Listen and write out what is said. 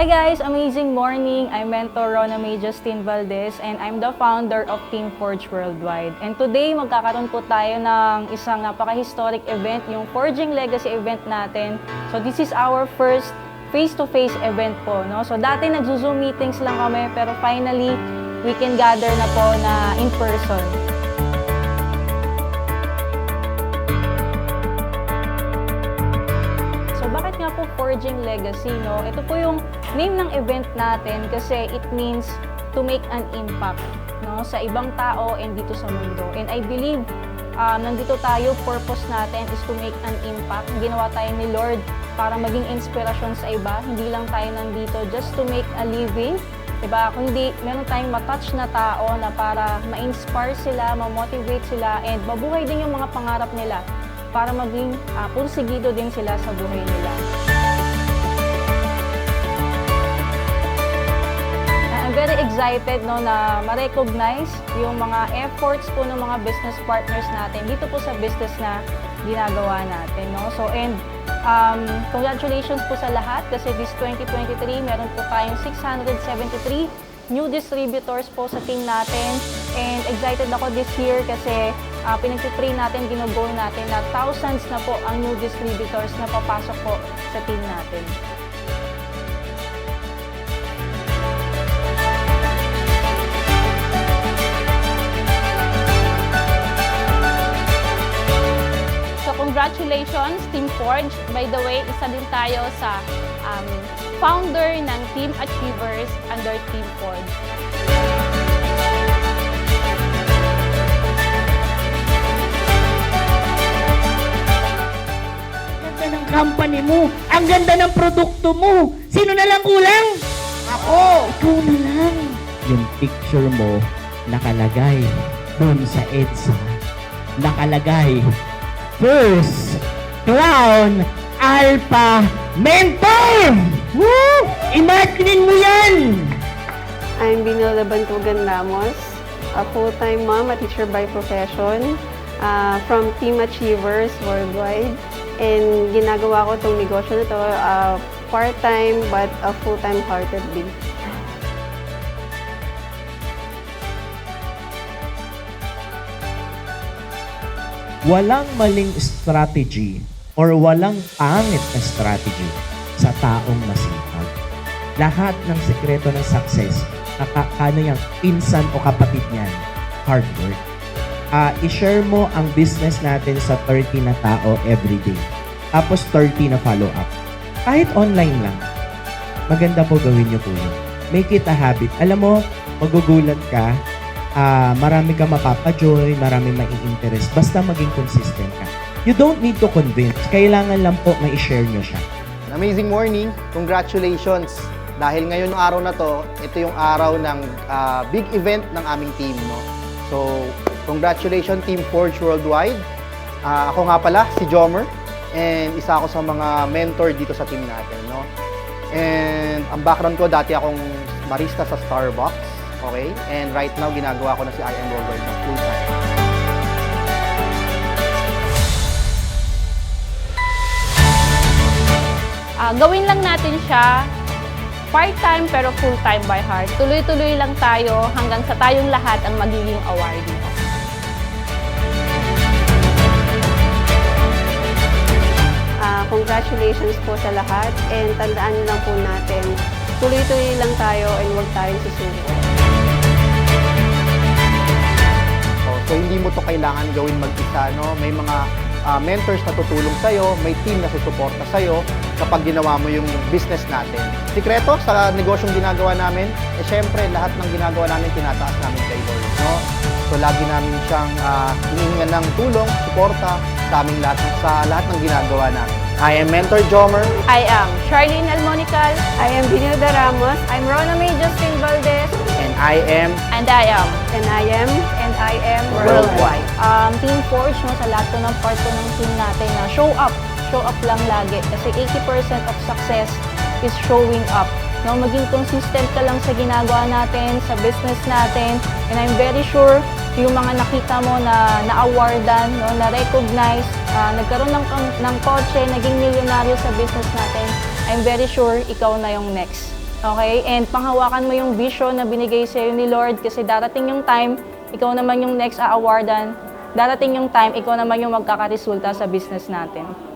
guys! Amazing morning! I'm Mentor Rona May Justin Valdez and I'm the founder of Team Forge Worldwide. And today, magkakaroon po tayo ng isang napaka-historic event, yung Forging Legacy event natin. So this is our first face-to-face event po. No? So dati nag-Zoom meetings lang kami, pero finally, we can gather na po na in person. Bakit nga po Forging Legacy, no? Ito po yung name ng event natin kasi it means to make an impact, no? Sa ibang tao and dito sa mundo. And I believe nandito tayo, purpose natin is to make an impact. Ginawa tayo ni Lord para maging inspirasyon sa iba. Hindi lang tayo nandito just to make a living. Diba? Kundi meron tayong matouch na tao na para ma-inspire sila, ma-motivate sila, and mabuhay din yung mga pangarap nila para maging pursigido din sila sa buhay nila. I'm very excited no, na ma-recognize yung mga efforts po ng mga business partners natin dito po sa business na ginagawa natin. No? So, and congratulations po sa lahat kasi this 2023 meron po tayong 673 new distributors po sa team natin. And excited ako this year kasi pinag-train natin, ginugo natin na thousands na po ang new distributors na papasok po sa team natin. So congratulations Team Forge. By the way, isa din tayo sa founder ng Team Achievers under Team Forge. Ng company mo, ang ganda ng produkto mo. Sino na lang kulang? Ako! Ikaw na lang. Yung picture mo nakalagay dun sa EDSA. Nakalagay First Crown Alpha Mentor! Woo! Imaginin mo yan! I'm Binilda Bantugan Ramos, a full-time mom, a teacher by profession from Team Achievers Worldwide. And ginagawa ko itong negosyo na ito part-time but a full-time heartedly. Walang maling strategy or walang pangit na strategy sa taong masipag. Lahat ng sekreto ng success, ano yung pinsan o kapatid niyan, hard work. I-share mo ang business natin sa 30 na tao everyday. Tapos 30 na follow-up. Kahit online lang. Maganda po gawin niyo po yun. Make it a habit. Alam mo, magugulat ka, marami ka mapapajoy, marami mai-interest. Basta maging consistent ka. You don't need to convince. Kailangan lang po ma-share niyo siya. Amazing morning. Congratulations. Dahil ngayon ng araw na to, ito yung araw ng big event ng aming team. No? So, congratulations Team Forge Worldwide. Ako nga pala, si Jomer. And isa ako sa mga mentor dito sa team natin. No? And ang background ko, dati akong barista sa Starbucks. Okay? And right now, ginagawa ko na si IM Worldwide ng full-time. Gawin lang natin siya part-time pero full-time by heart. Tuloy-tuloy lang tayo hanggang sa tayong lahat ang magiging awardee. Congratulations po sa lahat and tandaan lang po natin, tuloy-tuloy lang tayo and huwag tayong susuko. So hindi mo to kailangan gawin mag-isa. No? May mga mentors na tutulong sa'yo, may team na susuporta sa'yo kapag ginawa mo yung business natin. Sikreto sa negosyong ginagawa namin, syempre lahat ng ginagawa namin tinataas namin kay Lord. No? So lagi namin siyang hinihingan ng tulong, suporta sa aming lahat, sa lahat ng ginagawa namin. I am Mentor Jomer. I am Charlene Almonical. I am Binilda Ramos. I'm Rona May Justin Valdez. And I am And I am. And I am And I am Worldwide. Team Forge, no, sa lahat po ng part po ng team natin na show up lang lagi. Kasi 80% of success is showing up. No, maging consistent ka lang sa ginagawa natin, sa business natin. And I'm very sure yung mga nakita mo na na-awardan, no, na-recognize, nagkaroon ng kotse, naging milyonaryo sa business natin, I'm very sure ikaw na yung next. Okay? And panghawakan mo yung vision na binigay sa'yo ni Lord kasi darating yung time, ikaw naman yung next a-awardan. Darating yung time, ikaw naman yung magkakaresulta sa business natin.